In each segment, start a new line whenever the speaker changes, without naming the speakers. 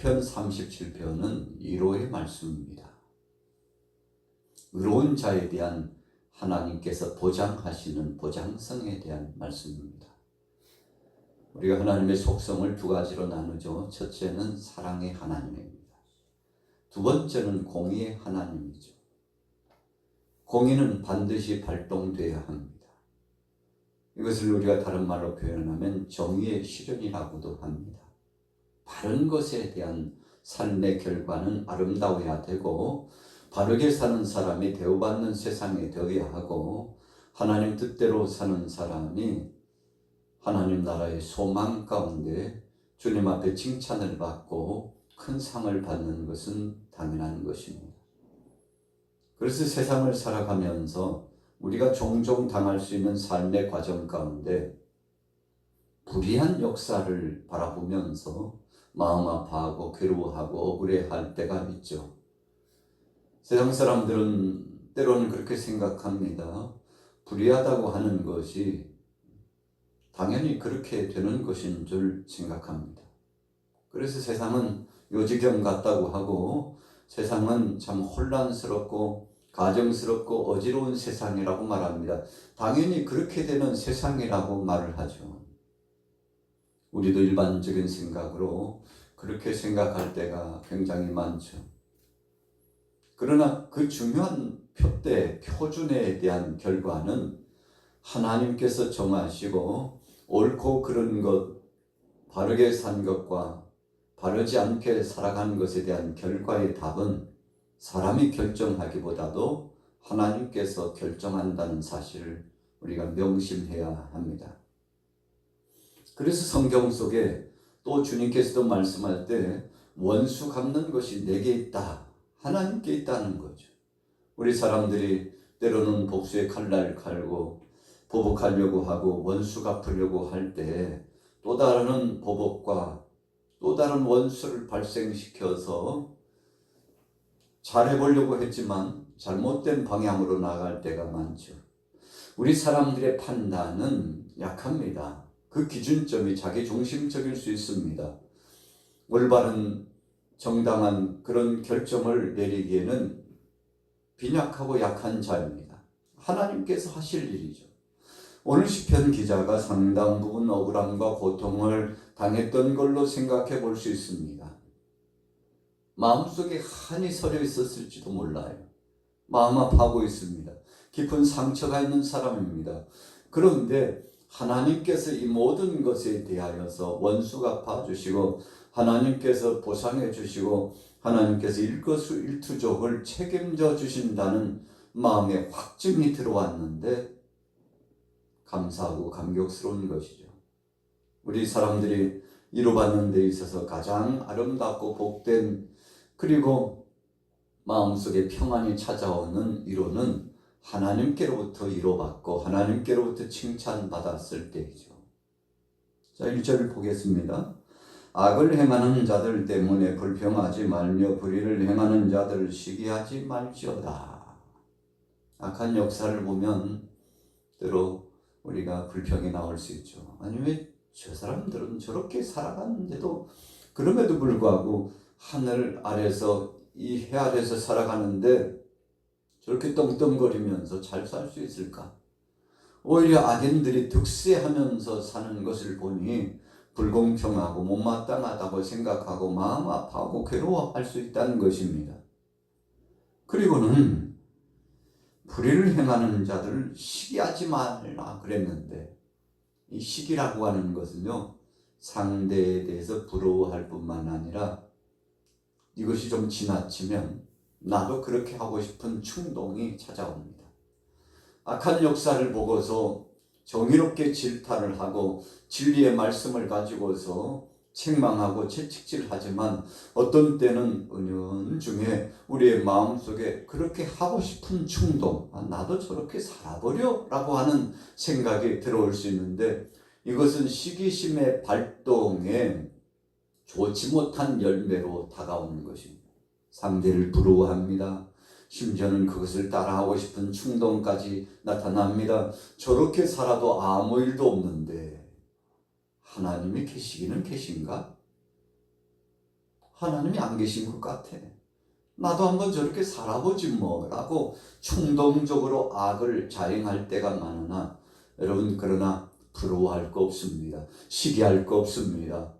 시편 37편은 위로의 말씀입니다. 의로운 자에 대한 하나님께서 보장하시는 보장성에 대한 말씀입니다. 우리가 하나님의 속성을 두 가지로 나누죠. 첫째는 사랑의 하나님입니다. 두 번째는 공의의 하나님이죠. 공의는 반드시 발동돼야 합니다. 이것을 우리가 다른 말로 표현하면 정의의 실현이라고도 합니다. 바른 것에 대한 삶의 결과는 아름다워야 되고 바르게 사는 사람이 대우받는 세상에 되어야 하고 하나님 뜻대로 사는 사람이 하나님 나라의 소망 가운데 주님 앞에 칭찬을 받고 큰 상을 받는 것은 당연한 것입니다. 그래서 세상을 살아가면서 우리가 종종 당할 수 있는 삶의 과정 가운데 불의한 역사를 바라보면서 마음 아파하고 괴로워하고 억울해할 때가 있죠. 세상 사람들은 때로는 그렇게 생각합니다. 불의하다고 하는 것이 당연히 그렇게 되는 것인 줄 생각합니다. 그래서 세상은 요지경 같다고 하고 세상은 참 혼란스럽고 가정스럽고 어지러운 세상이라고 말합니다. 당연히 그렇게 되는 세상이라고 말을 하죠. 우리도 일반적인 생각으로 그렇게 생각할 때가 굉장히 많죠. 그러나 그 중요한 표대, 표준에 대한 결과는 하나님께서 정하시고 옳고 그른 것, 바르게 산 것과 바르지 않게 살아가는 것에 대한 결과의 답은 사람이 결정하기보다도 하나님께서 결정한다는 사실을 우리가 명심해야 합니다. 그래서 성경 속에 또 주님께서도 말씀할 때 원수 갚는 것이 내게 있다. 하나님께 있다는 거죠. 우리 사람들이 때로는 복수의 칼날 갈고 보복하려고 하고 원수 갚으려고 할 때 또 다른 보복과 또 다른 원수를 발생시켜서 잘해보려고 했지만 잘못된 방향으로 나갈 때가 많죠. 우리 사람들의 판단은 약합니다. 그 기준점이 자기중심적일 수 있습니다. 올바른 정당한 그런 결정을 내리기에는 빈약하고 약한 자입니다. 하나님께서 하실 일이죠. 오늘 시편 기자가 상당 부분 억울함과 고통을 당했던 걸로 생각해 볼 수 있습니다. 마음속에 한이 서려 있었을지도 몰라요. 마음 아파하고 있습니다. 깊은 상처가 있는 사람입니다. 그런데 하나님께서 이 모든 것에 대하여서 원수 갚아주시고 하나님께서 보상해 주시고 하나님께서 일거수일투족을 책임져 주신다는 마음의 확증이 들어왔는데 감사하고 감격스러운 것이죠. 우리 사람들이 위로받는 데 있어서 가장 아름답고 복된 그리고 마음속에 평안이 찾아오는 위로는 하나님께로부터 위로받고 하나님께로부터 칭찬받았을 때이죠. 자, 1절을 보겠습니다. 악을 행하는 자들 때문에 불평하지 말며 불의를 행하는 자들을 시기하지 말지어다. 악한 역사를 보면 때로 우리가 불평이 나올 수 있죠. 아니 왜 저 사람들은 저렇게 살아가는데도 그럼에도 불구하고 하늘 아래서 이 해 아래서 살아가는데 저렇게 떵떵거리면서 잘 살 수 있을까? 오히려 악인들이 득세하면서 사는 것을 보니 불공평하고 못마땅하다고 생각하고 마음 아파하고 괴로워할 수 있다는 것입니다. 그리고는 불의를 행하는 자들을 시기하지 말라 그랬는데 이 시기라고 하는 것은요 상대에 대해서 부러워할 뿐만 아니라 이것이 좀 지나치면 나도 그렇게 하고 싶은 충동이 찾아옵니다. 악한 역사를 보고서 정의롭게 질타를 하고 진리의 말씀을 가지고서 책망하고 채찍질하지만 어떤 때는 은연중에 우리의 마음속에 그렇게 하고 싶은 충동, 나도 저렇게 살아버려 라고 하는 생각이 들어올 수 있는데 이것은 시기심의 발동에 좋지 못한 열매로 다가오는 것입니다. 상대를 부러워합니다. 심지어는 그것을 따라하고 싶은 충동까지 나타납니다. 저렇게 살아도 아무 일도 없는데 하나님이 계시기는 계신가? 하나님이 안 계신 것 같아. 나도 한번 저렇게 살아보지 뭐 라고 충동적으로 악을 자행할 때가 많으나 여러분, 그러나 부러워할 거 없습니다. 시기할 거 없습니다.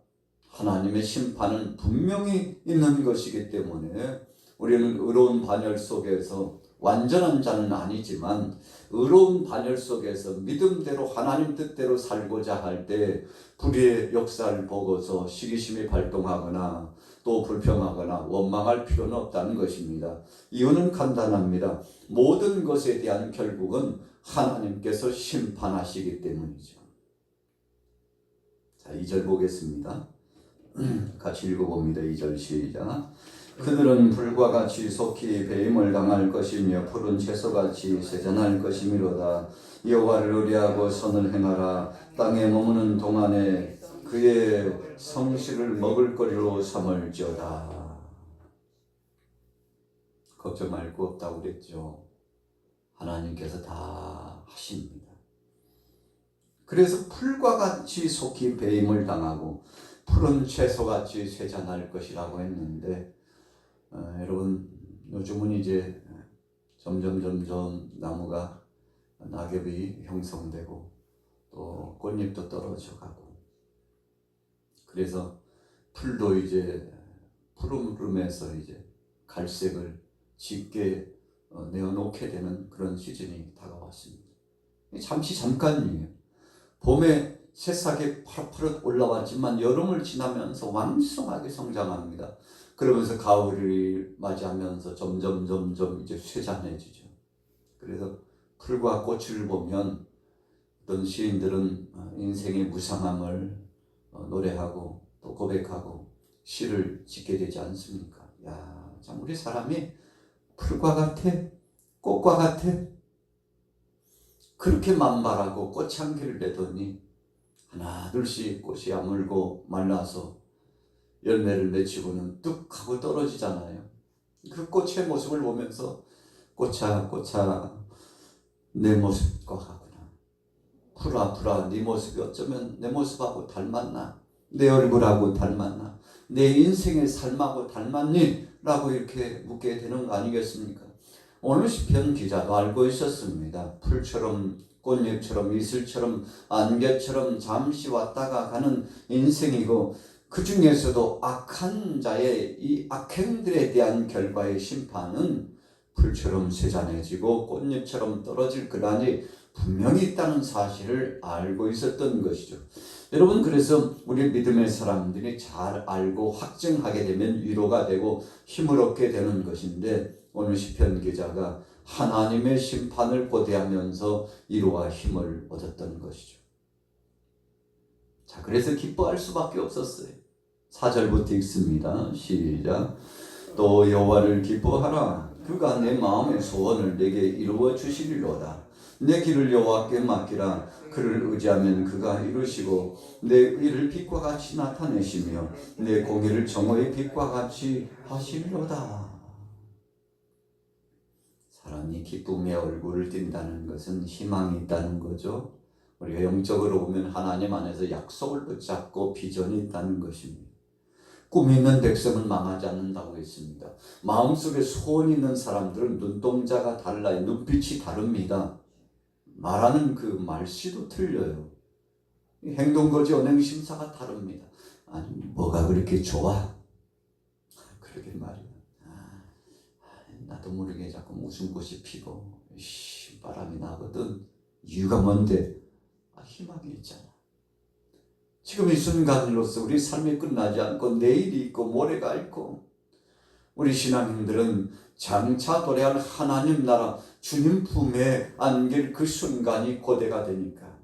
하나님의 심판은 분명히 있는 것이기 때문에 우리는 의로운 반열 속에서, 완전한 자는 아니지만 의로운 반열 속에서 믿음대로 하나님 뜻대로 살고자 할 때 불의의 역사를 보고서 시기심이 발동하거나 또 불평하거나 원망할 필요는 없다는 것입니다. 이유는 간단합니다. 모든 것에 대한 결국은 하나님께서 심판하시기 때문이죠. 자, 2절 보겠습니다. 같이 읽어봅니다. 2절 시작. 그들은 불과 같이 속히 배임을 당할 것이며 푸른 채소같이 세잔할 것이미로다. 여호와를 의뢰하고 선을 행하라. 땅에 머무는 동안에 그의 성실을 먹을거리로 삼을지어다. 걱정할 거 없다고 그랬죠. 하나님께서 다 하십니다. 그래서 풀과 같이 속히 배임을 당하고 푸른 채소같이 쇠잔할 것이라고 했는데, 여러분, 요즘은 이제 점점 나무가 낙엽이 형성되고 또 꽃잎도 떨어져 가고, 그래서 풀도 이제 푸르름에서 이제 갈색을 짙게 내어놓게 되는 그런 시즌이 다가왔습니다. 잠깐이에요. 봄에 새싹이 파릇파릇 올라왔지만 여름을 지나면서 왕성하게 성장합니다. 그러면서 가을을 맞이하면서 점점 이제 쇠잔해지죠. 그래서 풀과 꽃을 보면 어떤 시인들은 인생의 무상함을 노래하고 또 고백하고 시를 짓게 되지 않습니까? 야, 참 우리 사람이 풀과 같아, 꽃과 같아. 그렇게 만발하고 꽃향기를 내더니 하나 둘씩 꽃이 아물고 말라서 열매를 맺히고는 뚝 하고 떨어지잖아요. 그 꽃의 모습을 보면서 꽃아 내 모습과 같구나. 풀아 네 모습이 어쩌면 내 모습하고 닮았나? 내 얼굴하고 닮았나? 내 인생의 삶하고 닮았니? 라고 이렇게 묻게 되는 거 아니겠습니까? 오늘 시편 기자도 알고 있었습니다. 풀처럼 꽃잎처럼 이슬처럼 안개처럼 잠시 왔다가 가는 인생이고, 그 중에서도 악한 자의 이 악행들에 대한 결과의 심판은 풀처럼 쇠잔해지고 꽃잎처럼 떨어질 거라니 분명히 있다는 사실을 알고 있었던 것이죠. 여러분, 그래서 우리 믿음의 사람들이 잘 알고 확증하게 되면 위로가 되고 힘을 얻게 되는 것인데, 오늘 시편 기자가 하나님의 심판을 고대하면서 위로와 힘을 얻었던 것이죠. 자, 그래서 기뻐할 수밖에 없었어요. 4절부터 읽습니다. 시작. 또 여호와를 기뻐하라. 그가 내 마음의 소원을 내게 이루어 주시리로다. 내 길을 여호와께 맡기라. 그를 의지하면 그가 이루시고 내 의를 빛과 같이 나타내시며 내 공의를 정오의 빛과 같이 하시리로다. 사람이 기쁨의 얼굴을 띈다는 것은 희망이 있다는 거죠. 우리가 영적으로 보면 하나님 안에서 약속을 붙잡고 비전이 있다는 것입니다. 꿈이 있는 백성은 망하지 않는다고 했습니다. 마음속에 소원이 있는 사람들은 눈동자가 달라요. 눈빛이 다릅니다. 말하는 그 말씨도 틀려요. 행동거지 언행심사가 다릅니다. 아니, 뭐가 그렇게 좋아? 그러게 말이야. 나도 모르게 자꾸 웃음꽃이 피고 바람이 나거든. 이유가 뭔데? 희망이 있잖아. 지금 이 순간으로서 우리 삶이 끝나지 않고 내일이 있고 모레가 있고, 우리 신앙인들은 장차 도래할 하나님 나라 주님 품에 안길 그 순간이 고대가 되니까,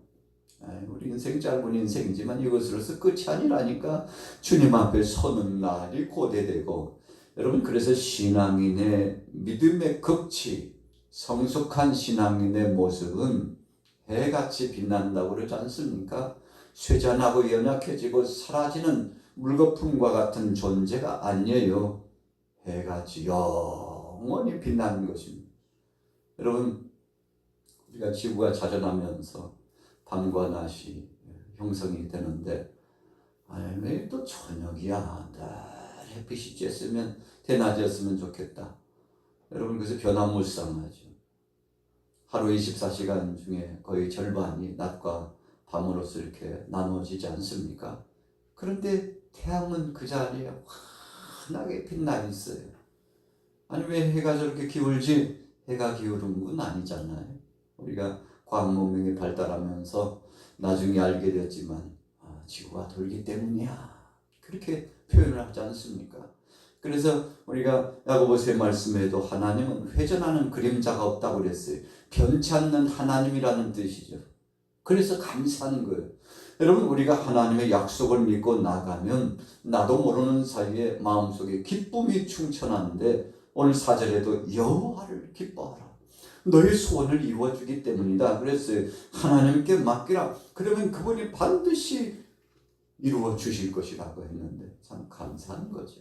우리 인생 짧은 인생이지만 이것으로서 끝이 아니라니까 주님 앞에 서는 날이 고대되고, 여러분, 그래서 신앙인의 믿음의 극치, 성숙한 신앙인의 모습은 해같이 빛난다고 그러지 않습니까? 쇠잔하고 연약해지고 사라지는 물거품과 같은 존재가 아니에요. 해같이 영원히 빛나는 것입니다. 여러분, 우리가 지구가 자전하면서 밤과 낮이 형성이 되는데, 왜 또 저녁이야? 늘 햇빛이 쬐으면 대낮이었으면 좋겠다. 여러분, 그래서 변화무쌍하죠. 하루 24시간 중에 거의 절반이 낮과 밤으로서 이렇게 나누어지지 않습니까? 그런데 태양은 그 자리에 환하게 빛나 있어요. 아니, 왜 해가 저렇게 기울지? 해가 기울은 건 아니잖아요. 우리가 과학 문명이 발달하면서 나중에 알게 되었지만 지구가 돌기 때문이야, 그렇게 표현을 하지 않습니까? 그래서 우리가 야고보서의 말씀에도 하나님은 회전하는 그림자가 없다고 그랬어요. 변치 않는 하나님이라는 뜻이죠. 그래서 감사한 거예요. 여러분, 우리가 하나님의 약속을 믿고 나가면 나도 모르는 사이에 마음속에 기쁨이 충천하는데, 오늘 4절에도 여호와를 기뻐하라, 너의 소원을 이루어주기 때문이다 그랬어요. 하나님께 맡기라, 그러면 그분이 반드시 이루어 주실 것이라고 했는데 참 감사한 거죠.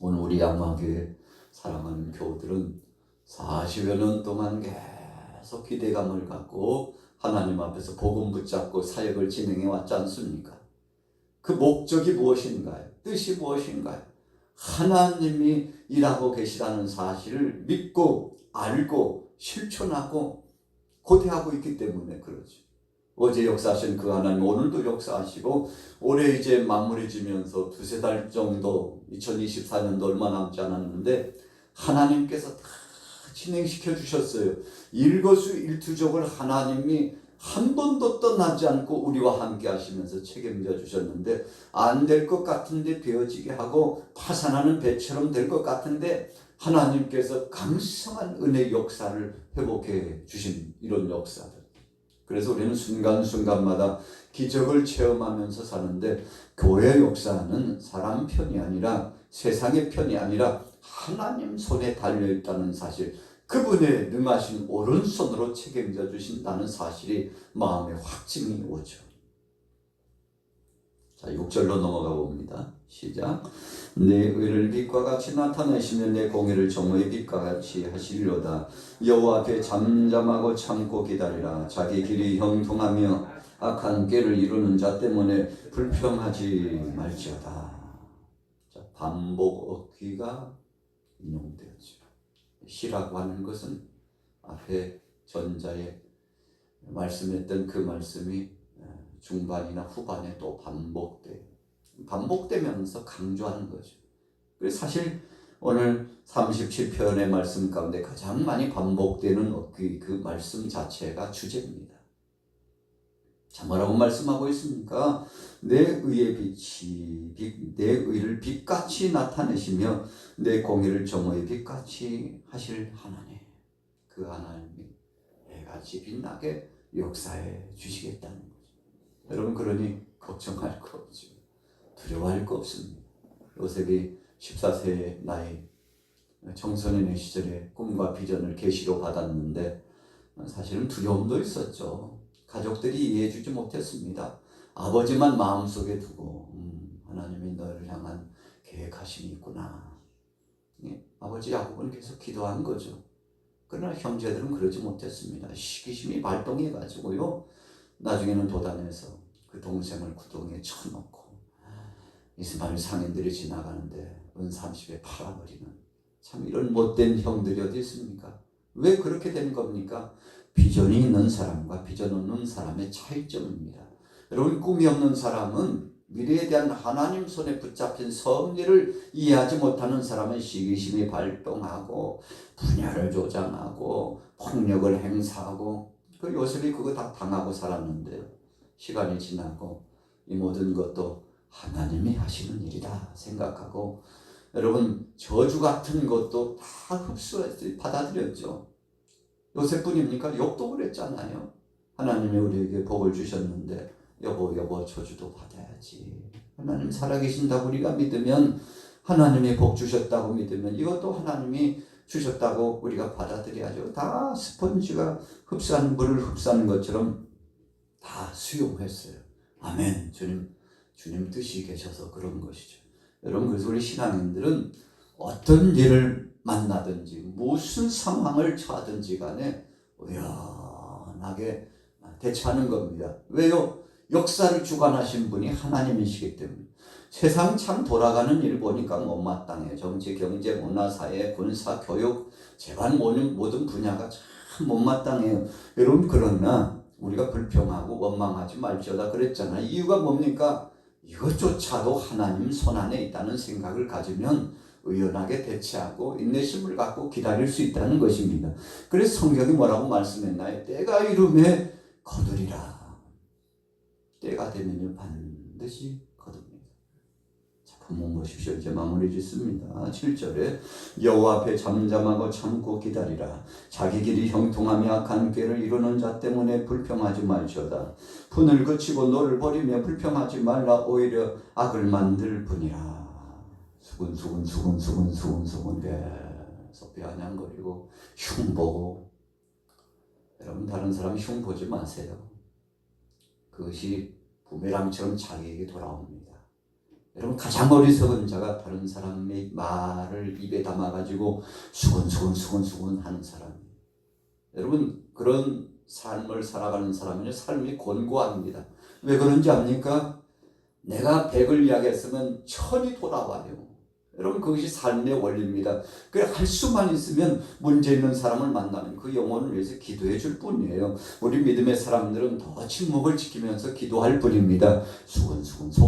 오늘 우리 양마교회 사랑하는 교우들은 40여 년 동안 계속 기대감을 갖고 하나님 앞에서 복음 붙잡고 사역을 진행해 왔지 않습니까? 그 목적이 무엇인가요? 뜻이 무엇인가요? 하나님이 일하고 계시다는 사실을 믿고 알고 실천하고 고대하고 있기 때문에 그러죠. 어제 역사하신 그 하나님 오늘도 역사하시고, 올해 이제 마무리 지면서 두세 달 정도, 2024년도 얼마 남지 않았는데 하나님께서 다 진행시켜 주셨어요. 일거수일투족을 하나님이 한 번도 떠나지 않고 우리와 함께 하시면서 책임져 주셨는데, 안 될 것 같은데 되어지게 하고 파산하는 배처럼 될 것 같은데 하나님께서 강성한 은혜 역사를 회복해 주신 이런 역사들. 그래서 우리는 순간순간마다 기적을 체험하면서 사는데, 교회 역사는 사람 편이 아니라 세상의 편이 아니라 하나님 손에 달려있다는 사실, 그분의 능하신 오른손으로 책임져 주신다는 사실이 마음에 확증이 오죠. 자, 6절로 넘어가 봅니다. 시작. 내 의를 빛과 같이 나타내시며 내 공의를 정오의 빛과 같이 하시려다. 여호와 앞에 잠잠하고 참고 기다리라. 자기 길이 형통하며 악한 꾀를 이루는 자 때문에 불평하지 말지어다. 자, 반복 어귀가 인용되었죠. 시라고 하는 것은 앞에 전자에 말씀했던 그 말씀이 중반이나 후반에 또 반복되면서 강조하는 거죠. 그래서 사실 오늘 37편의 말씀 가운데 가장 많이 반복되는 그 말씀 자체가 주제입니다. 자, 뭐라고 말씀하고 있습니까? 내 의의 빛이 내 의를 빛같이 나타내시며 내 공의를 정오의 빛같이 하실 하나님, 그 하나님이 해같이 빛나게 역사해 주시겠다는 거죠. 여러분, 그러니 걱정할 거 없죠. 두려워할 거 없습니다. 요셉이 14세의 나이, 청소년의 시절에 꿈과 비전을 계시로 받았는데 사실은 두려움도 있었죠. 가족들이 이해해 주지 못했습니다. 아버지만 마음속에 두고 하나님이 너를 향한 계획하심이 있구나. 아버지 야곱은 계속 기도한 거죠. 그러나 형제들은 그러지 못했습니다. 시기심이 발동해 가지고요, 나중에는 도단에서 그 동생을 구덩이에 쳐놓고 이스마엘 상인들이 지나가는데 은30에 팔아버리는, 참 이런 못된 형들이 어디 있습니까? 왜 그렇게 된 겁니까? 비전이 있는 사람과 비전 없는 사람의 차이점입니다. 여러분, 꿈이 없는 사람은, 미래에 대한 하나님 손에 붙잡힌 섭리를 이해하지 못하는 사람은 시기심이 발동하고 분열을 조장하고 폭력을 행사하고, 그 요셉이 그거 다 당하고 살았는데요, 시간이 지나고 이 모든 것도 하나님이 하시는 일이다 생각하고, 여러분, 저주 같은 것도 다 흡수했어요. 받아들였죠. 요셉뿐입니까? 욕도 그랬잖아요. 하나님이 우리에게 복을 주셨는데 여보 저주도 받아야지. 하나님 살아계신다고 우리가 믿으면, 하나님이 복 주셨다고 믿으면 이것도 하나님이 주셨다고 우리가 받아들여야죠. 다 스펀지가 흡수한 물을 흡수하는 것처럼 다 수용했어요. 아멘. 주님 뜻이 계셔서 그런 것이죠. 여러분, 그래서 우리 신앙인들은 어떤 일을 만나든지 무슨 상황을 처하든지 간에 의연하게 대처하는 겁니다. 왜요? 역사를 주관하신 분이 하나님이시기 때문에 세상 참 돌아가는 일 보니까 못마땅해. 정치, 경제, 문화, 사회, 군사, 교육, 재반 모든 분야가 참 못마땅해요. 여러분, 그러나 우리가 불평하고 원망하지 말지어다 그랬잖아요. 이유가 뭡니까? 이것조차도 하나님 손안에 있다는 생각을 가지면 의연하게 대처하고 인내심을 갖고 기다릴 수 있다는 것입니다. 그래서 성경이 뭐라고 말씀했나요? 때가 이름에 거두리라. 때가 되면 반드시 거둡니다. 자, 본문 보십시오. 이제 마무리 짓습니다. 7절에 여호와 앞에 잠잠하고 참고 기다리라. 자기 길이 형통하며 악한 꾀를 이루는 자 때문에 불평하지 말지어다. 분을 그치고 노를 버리며 불평하지 말라. 오히려 악을 만들 뿐이라. 수근수근 계속 비아냥거리고 흉보고. 여러분, 다른 사람 흉보지 마세요. 그것이 부메랑처럼 자기에게 돌아옵니다. 여러분, 가장 어리석은 자가 다른 사람의 말을 입에 담아가지고 수근수근 하는 사람이에요. 여러분, 그런 삶을 살아가는 사람은 삶이 곤고합니다. 왜 그런지 압니까? 내가 100을 이야기했으면 1000이 돌아와요. 여러분, 그것이 삶의 원리입니다. 그래, 할 수만 있으면 문제 있는 사람을 만나면 그 영혼을 위해서 기도해 줄 뿐이에요. 우리 믿음의 사람들은 더 침묵을 지키면서 기도할 뿐입니다. 수근수근.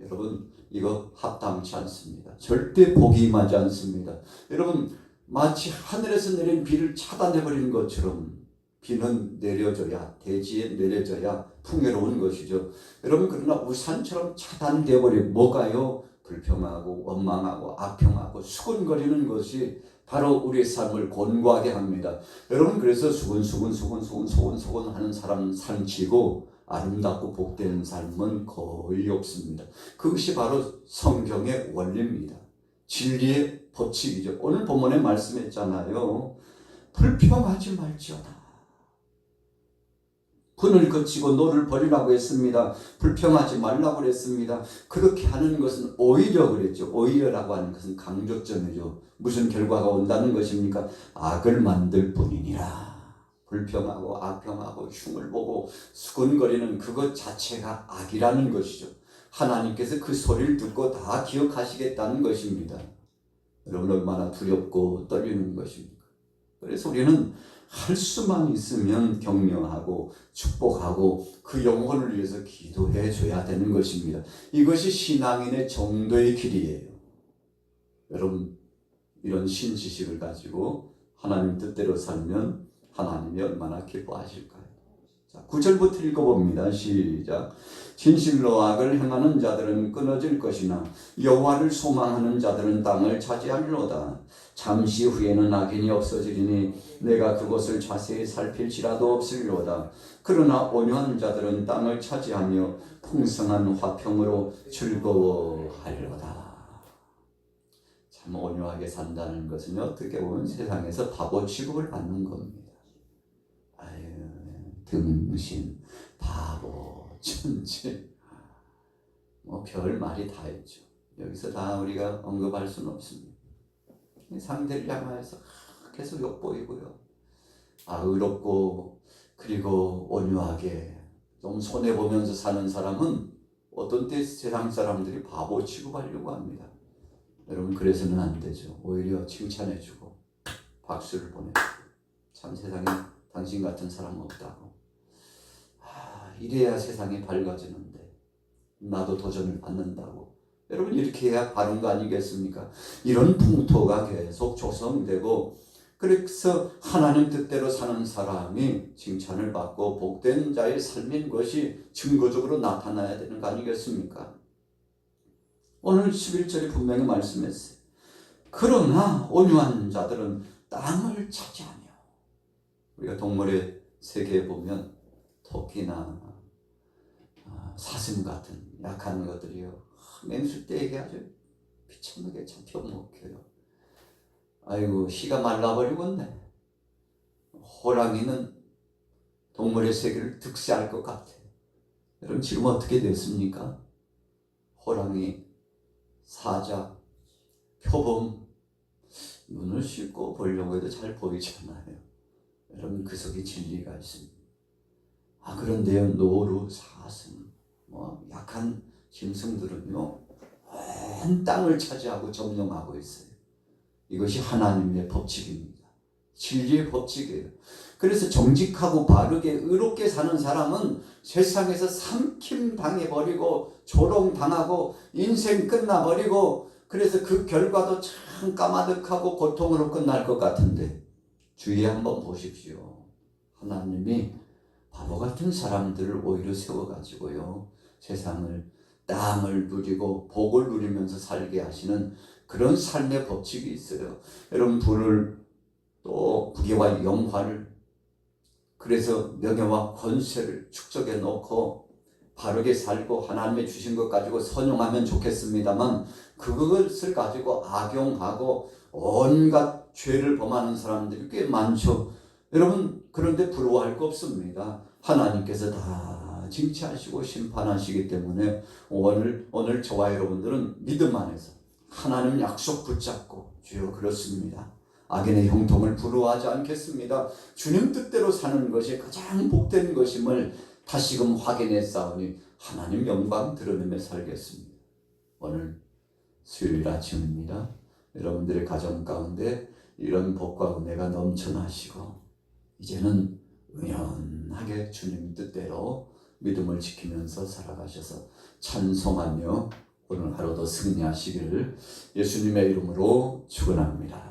여러분, 이거 합당치 않습니다. 절대 복이 임하지 않습니다. 여러분, 마치 하늘에서 내린 비를 차단해버리는 것처럼 비는 내려져야, 대지에 내려져야 풍요로운 것이죠. 여러분, 그러나 우산처럼 차단되어 버린 뭐가요? 불평하고 원망하고 악평하고 수근거리는 것이 바로 우리의 삶을 곤고하게 합니다. 여러분, 그래서 수근수근 하는 사람은 상치고 아름답고 복되는 삶은 거의 없습니다. 그것이 바로 성경의 원리입니다. 진리의 법칙이죠. 오늘 본문에 말씀했잖아요. 불평하지 말지어다. 분을 거치고 노를 버리라고 했습니다. 불평하지 말라고 했습니다. 그렇게 하는 것은 오히려 그랬죠. 오히려라고 하는 것은 강조점이죠. 무슨 결과가 온다는 것입니까? 악을 만들 뿐이니라. 불평하고 악평하고 흉을 보고 수근거리는 그것 자체가 악이라는 것이죠. 하나님께서 그 소리를 듣고 다 기억하시겠다는 것입니다. 여러분, 얼마나 두렵고 떨리는 것입니까? 그래서 우리는 할 수만 있으면 격려하고 축복하고 그 영혼을 위해서 기도해 줘야 되는 것입니다. 이것이 신앙인의 정도의 길이에요. 여러분, 이런 신지식을 가지고 하나님 뜻대로 살면 하나님이 얼마나 기뻐하실까요? 자, 9절부터 읽어봅니다. 시작. 진실로 악을 행하는 자들은 끊어질 것이나 여호와를 소망하는 자들은 땅을 차지하리로다. 잠시 후에는 악인이 없어지리니 내가 그것을 자세히 살필지라도 없으리로다. 그러나 온유한 자들은 땅을 차지하며 풍성한 화평으로 즐거워하리로다. 참, 온유하게 산다는 것은 어떻게 보면 세상에서 바보 취급을 받는 겁니다. 등신, 바보, 천재, 별 말이 다 있죠. 여기서 다 우리가 언급할 수는 없습니다. 상대를 향하여서 계속 욕보이고요. 의롭고 그리고 온유하게 좀 손해보면서 사는 사람은 어떤 때 세상 사람들이 바보 취급하려고 합니다. 여러분, 그래서는 안 되죠. 오히려 칭찬해주고 박수를 보내주고, 참 세상에 당신 같은 사람 없다고. 이래야 세상이 밝아지는데 나도 도전을 받는다고. 여러분, 이렇게 해야 바른 거 아니겠습니까? 이런 풍토가 계속 조성되고, 그래서 하나님 뜻대로 사는 사람이 칭찬을 받고 복된 자의 삶인 것이 증거적으로 나타나야 되는 거 아니겠습니까? 오늘 11절에 분명히 말씀했어요. 그러나 온유한 자들은 땅을 차지하며. 우리가 동물의 세계에 보면 토끼나 사슴 같은 약한 것들이요, 맹수떼에게 아주 비참하게 잡혀먹혀요. 아이고, 희가 말라버리겠네. 호랑이는 동물의 세계를 득세할 것 같아요. 여러분, 지금 어떻게 됐습니까? 호랑이, 사자, 표범, 눈을 씻고 보려고 해도 잘 보이지 않아요. 여러분, 그 속에 진리가 있습니다. 그런데요, 노루, 사슴, 약한 짐승들은요, 온 땅을 차지하고 점령하고 있어요. 이것이 하나님의 법칙입니다. 진리의 법칙이에요. 그래서 정직하고 바르게 의롭게 사는 사람은 세상에서 삼킴 당해버리고 조롱당하고 인생 끝나버리고, 그래서 그 결과도 참 까마득하고 고통으로 끝날 것 같은데, 주위에 한번 보십시오. 하나님이 바보 같은 사람들을 오히려 세워가지고요, 세상을, 땅을 누리고 복을 누리면서 살게 하시는 그런 삶의 법칙이 있어요. 여러분, 부를, 또 부귀와 영화를, 그래서 명예와 권세를 축적해 놓고 바르게 살고 하나님의 주신 것 가지고 선용하면 좋겠습니다만, 그것을 가지고 악용하고 온갖 죄를 범하는 사람들이 꽤 많죠. 여러분, 그런데 부러워할 거 없습니다. 하나님께서 다 징치하시고 심판하시기 때문에 오늘 저와 여러분들은 믿음 안에서 하나님 약속 붙잡고, 주여 그렇습니다, 악인의 형통을 부러워하지 않겠습니다. 주님 뜻대로 사는 것이 가장 복된 것임을 다시금 확인해 싸우니 하나님 영광 드러내며 살겠습니다. 오늘 수요일 아침입니다. 여러분들의 가정 가운데 이런 복과 은혜가 넘쳐나시고, 이제는 은연하게 주님 뜻대로 믿음을 지키면서 살아가셔서 찬송하며 오늘 하루도 승리하시기를 예수님의 이름으로 축원합니다.